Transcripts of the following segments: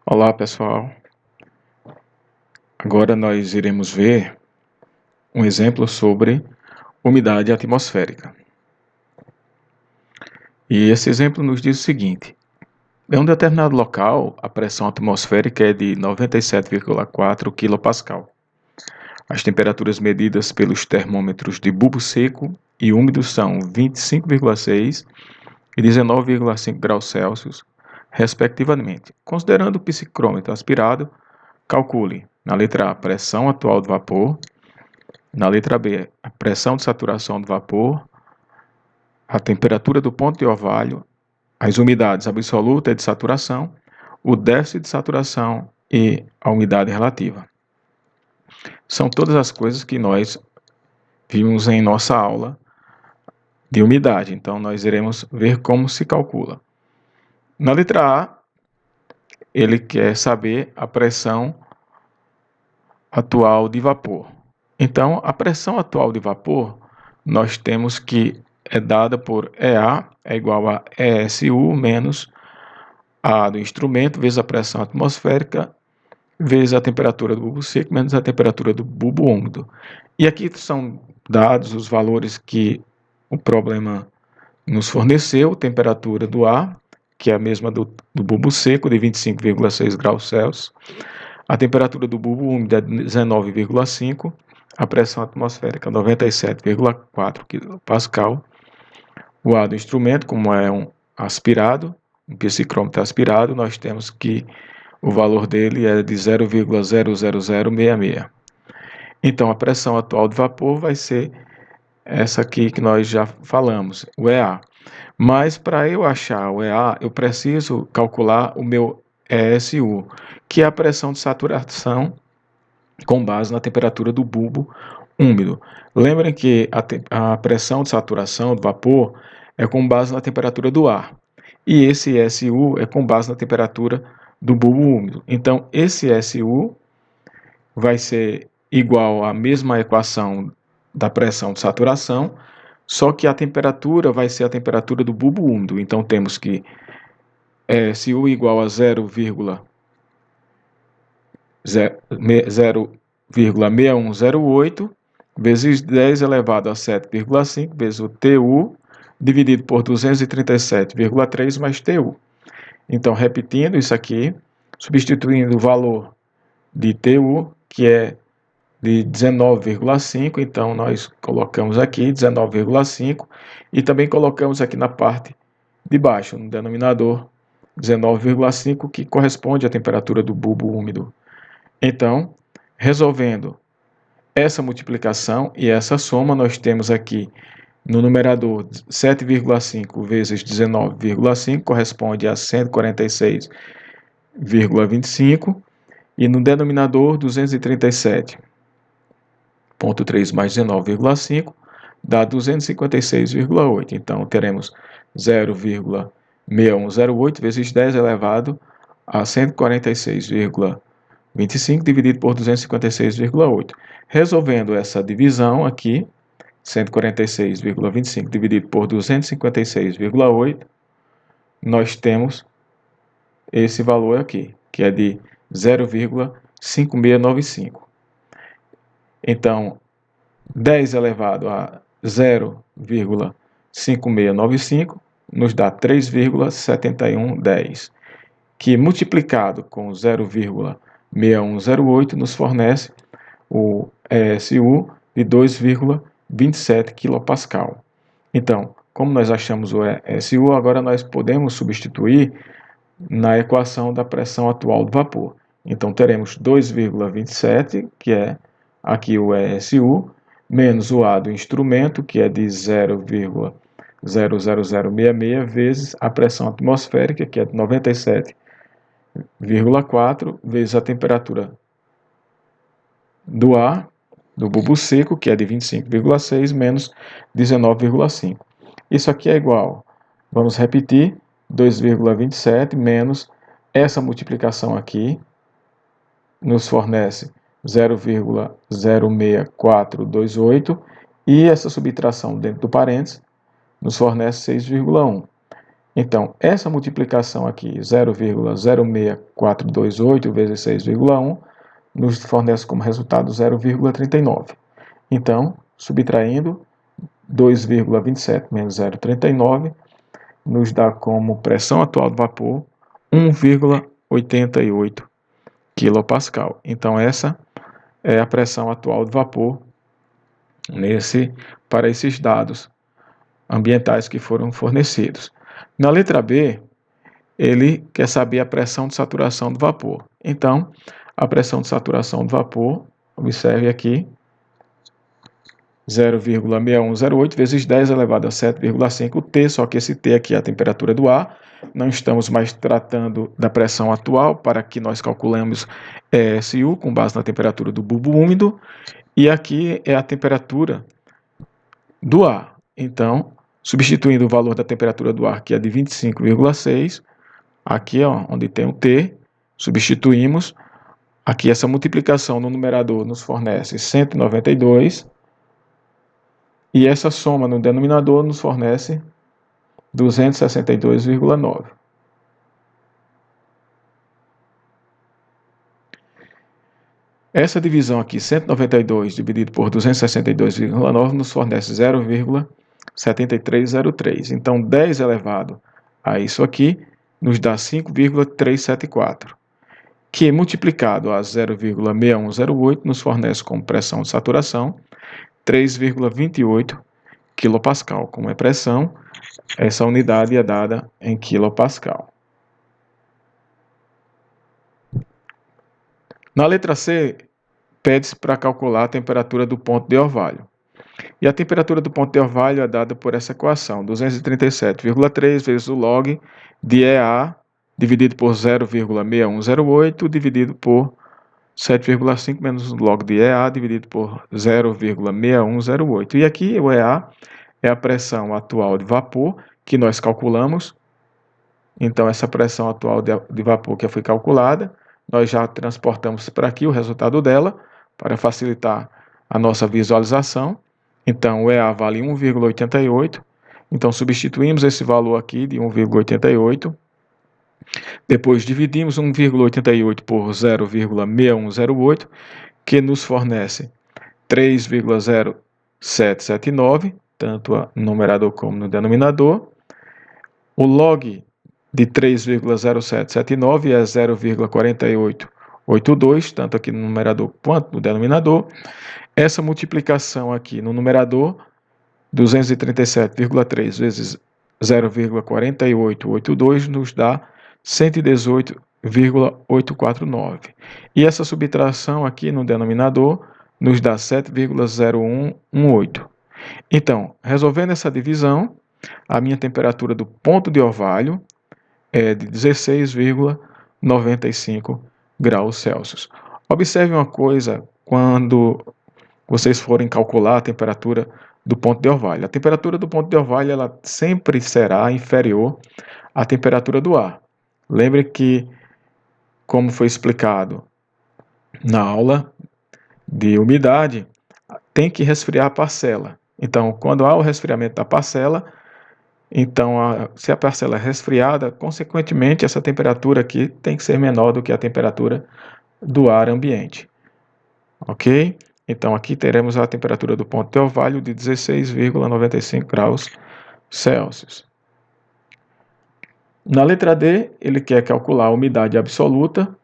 Olá pessoal, agora nós iremos ver um exemplo sobre umidade atmosférica. E esse exemplo nos diz o seguinte: em um determinado local, a pressão atmosférica é de 97,4 kPa. As temperaturas medidas pelos termômetros de bulbo seco e úmido são 25,6 e 19,5 graus Celsius, respectivamente. Considerando o psicrômetro aspirado, calcule, na letra A, a pressão atual do vapor, na letra B, a pressão de saturação do vapor, a temperatura do ponto de orvalho, as umidades absoluta e de saturação, o déficit de saturação e a umidade relativa. São todas as coisas que nós vimos em nossa aula de umidade, então nós iremos ver como se calcula. Na letra A, ele quer saber a pressão atual de vapor. Então, a pressão atual de vapor, nós temos que é dada por EA é igual a ESU menos A do instrumento vezes a pressão atmosférica vezes a temperatura do bulbo seco menos a temperatura do bulbo úmido. E aqui são dados os valores que o problema nos forneceu: temperatura do ar, que é a mesma do bulbo seco, de 25,6 graus Celsius, a temperatura do bulbo úmido é 19,5, a pressão atmosférica 97,4 kPa, o ar do instrumento, como é um aspirado, um psicrômetro aspirado, nós temos que o valor dele é de 0,00066. Então, a pressão atual de vapor vai ser essa aqui que nós já falamos, o EA. Mas para eu achar o EA, eu preciso calcular o meu ESU, que é a pressão de saturação com base na temperatura do bulbo úmido. Lembrem que a pressão de saturação do vapor é com base na temperatura do ar. E esse SU é com base na temperatura do bulbo úmido. Então, esse SU vai ser igual à mesma equação da pressão de saturação, só que a temperatura vai ser a temperatura do bulbo úmido. Então, temos que SU igual a 0,6108 vezes 10 elevado a 7,5 vezes o TU dividido por 237,3 mais TU. Então, repetindo isso aqui, substituindo o valor de TU, que é de 19,5, então nós colocamos aqui 19,5 e também colocamos aqui na parte de baixo, no denominador, 19,5, que corresponde à temperatura do bulbo úmido. Então, resolvendo essa multiplicação e essa soma, nós temos aqui no numerador 7,5 vezes 19,5 corresponde a 146,25 e no denominador 237,3 mais 19,5 dá 256,8. Então teremos 0,6108 vezes 10 elevado a 146,25 dividido por 256,8. Resolvendo essa divisão aqui, 146,25 dividido por 256,8, nós temos esse valor aqui, que é de 0,5695. Então, 10 elevado a 0,5695 nos dá 3,7110, que multiplicado com 0,6108 nos fornece o ESU de 2,27 kPa. Então, como nós achamos o ESU, agora nós podemos substituir na equação da pressão atual do vapor. Então, teremos 2,27, que é aqui o ESU, menos o A do instrumento, que é de 0,00066, vezes a pressão atmosférica, que é de 97,4, vezes a temperatura do ar, do bulbo seco, que é de 25,6, menos 19,5. Isso aqui é igual, vamos repetir, 2,27 menos essa multiplicação aqui, nos fornece 0,06428, e essa subtração dentro do parênteses nos fornece 6,1. Então, essa multiplicação aqui, 0,06428 vezes 6,1, nos fornece como resultado 0,39. Então, subtraindo 2,27 menos 0,39, nos dá como pressão atual do vapor 1,88 kPa. Então, essa é a pressão atual do vapor para esses dados ambientais que foram fornecidos. Na letra B, ele quer saber a pressão de saturação do vapor. Então, a pressão de saturação do vapor, observe aqui, 0,6108 vezes 10 elevado a 7,5 T, só que esse T aqui é a temperatura do ar. Não estamos mais tratando da pressão atual, para que nós calculemos ESU com base na temperatura do bulbo úmido, e aqui é a temperatura do ar. Então, substituindo o valor da temperatura do ar, que é de 25,6, aqui ó, onde tem o T, substituímos. Aqui essa multiplicação no numerador nos fornece 192, e essa soma no denominador nos fornece 262,9. Essa divisão aqui, 192 dividido por 262,9, nos fornece 0,7303. Então, 10 elevado a isso aqui nos dá 5,374, que multiplicado a 0,6108 nos fornece como pressão de saturação 3,28 kPa. Como é pressão, essa unidade é dada em kPa. Na letra C, pede-se para calcular a temperatura do ponto de orvalho. E a temperatura do ponto de orvalho é dada por essa equação, 237,3 vezes o log de EA dividido por 0,6108 dividido por 7,5 menos o log de EA dividido por 0,6108. E aqui o EA é a pressão atual de vapor que nós calculamos. Então, essa pressão atual de vapor que foi calculada, nós já transportamos para aqui o resultado dela, para facilitar a nossa visualização. Então, o EA vale 1,88. Então, substituímos esse valor aqui de 1,88. Depois, dividimos 1,88 por 0,6108, que nos fornece 3,0779, tanto no numerador como no denominador. O log de 3,0779 é 0,4882, tanto aqui no numerador quanto no denominador. Essa multiplicação aqui no numerador, 237,3 vezes 0,4882, nos dá 118,849. E essa subtração aqui no denominador nos dá 7,0118. Então, resolvendo essa divisão, a minha temperatura do ponto de orvalho é de 16,95 graus Celsius. Observe uma coisa quando vocês forem calcular a temperatura do ponto de orvalho. A temperatura do ponto de orvalho ela sempre será inferior à temperatura do ar. Lembre que, como foi explicado na aula de umidade, tem que resfriar a parcela. Então, quando há o resfriamento da parcela, então, se a parcela é resfriada, consequentemente, essa temperatura aqui tem que ser menor do que a temperatura do ar ambiente. Ok? Então, aqui teremos a temperatura do ponto de orvalho de 16,95 graus Celsius. Na letra D, ele quer calcular a umidade absoluta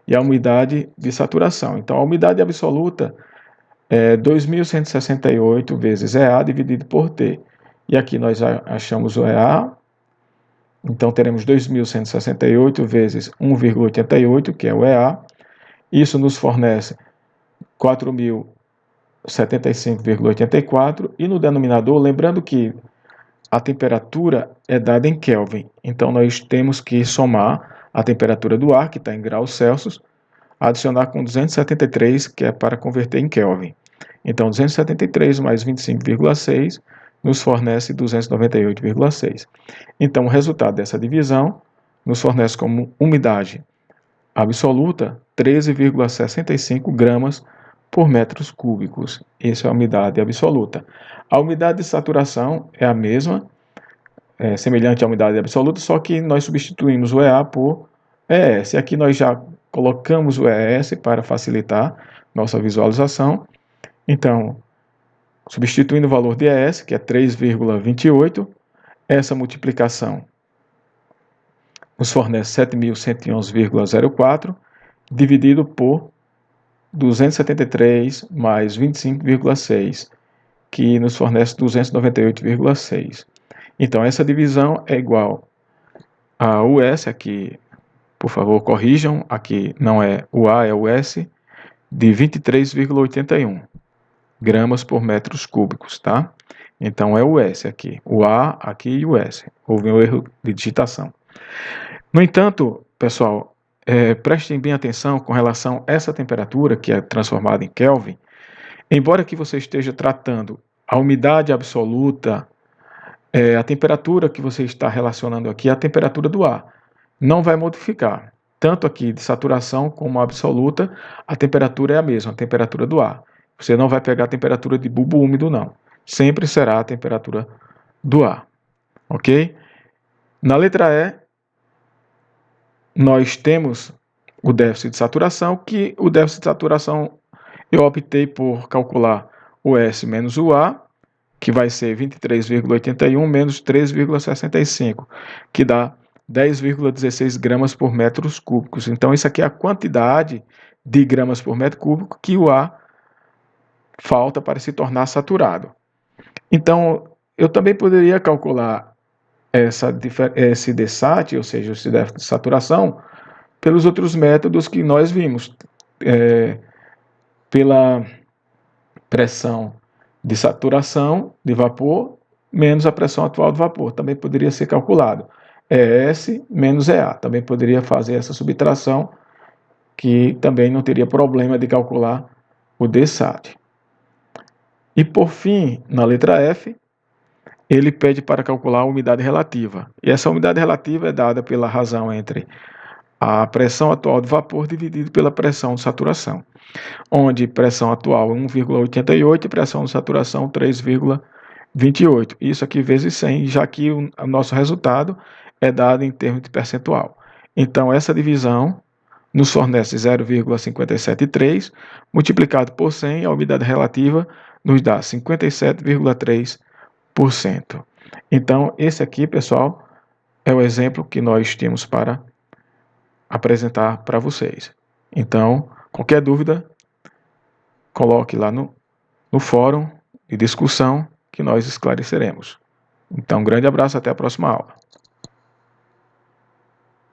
e a umidade de saturação. Então, a umidade absoluta é 2.168 vezes EA dividido por T. E aqui nós achamos o EA, então teremos 2.168 vezes 1,88, que é o EA. Isso nos fornece 4.075,84. E no denominador, lembrando que a temperatura é dada em Kelvin. Então nós temos que somar a temperatura do ar, que está em graus Celsius, adicionar com 273, que é para converter em Kelvin. Então 273 mais 25,6 nos fornece 298,6. Então, o resultado dessa divisão nos fornece como umidade absoluta 13,65 gramas por metros cúbicos. Essa é a umidade absoluta. A umidade de saturação é a mesma, semelhante à umidade absoluta, só que nós substituímos o EA por ES. Aqui nós já colocamos o ES para facilitar nossa visualização. Então, substituindo o valor de ES, que é 3,28, essa multiplicação nos fornece 7.111,04, dividido por 273 mais 25,6, que nos fornece 298,6. Então, essa divisão é igual a US, aqui, por favor, corrijam, aqui não é o A, é o S, de 23,81 gramas por metros cúbicos, tá? Então, é o S aqui, o A aqui e o S. Houve um erro de digitação. No entanto, pessoal, prestem bem atenção com relação a essa temperatura, que é transformada em Kelvin. Embora que você esteja tratando a umidade absoluta, a temperatura que você está relacionando aqui é a temperatura do ar. Não vai modificar. Tanto aqui de saturação como absoluta, a temperatura é a mesma, a temperatura do ar. Você não vai pegar a temperatura de bulbo úmido, não. Sempre será a temperatura do ar. Ok? Na letra E, nós temos o déficit de saturação, que o déficit de saturação eu optei por calcular o S menos o A, que vai ser 23,81 menos 3,65, que dá 10,16 gramas por metros cúbicos. Então, isso aqui é a quantidade de gramas por metro cúbico que o ar falta para se tornar saturado. Então, eu também poderia calcular esse DSAT, ou seja, esse déficit de saturação, pelos outros métodos que nós vimos, pela pressão de saturação de vapor menos a pressão atual do vapor, também poderia ser calculado. ES menos EA, também poderia fazer essa subtração, que também não teria problema de calcular o DSAT. E por fim, na letra F, ele pede para calcular a umidade relativa. E essa umidade relativa é dada pela razão entre a pressão atual de vapor dividido pela pressão de saturação, onde pressão atual é 1,88 e pressão de saturação 3,28. Isso aqui vezes 100, já que o nosso resultado é dado em termos de percentual. Então, essa divisão nos fornece 0,573, multiplicado por 100, a umidade relativa nos dá 57,3%. Então, esse aqui, pessoal, é o exemplo que nós temos para apresentar para vocês. Então, qualquer dúvida, coloque lá no fórum de discussão que nós esclareceremos. Então, um grande abraço, até a próxima aula.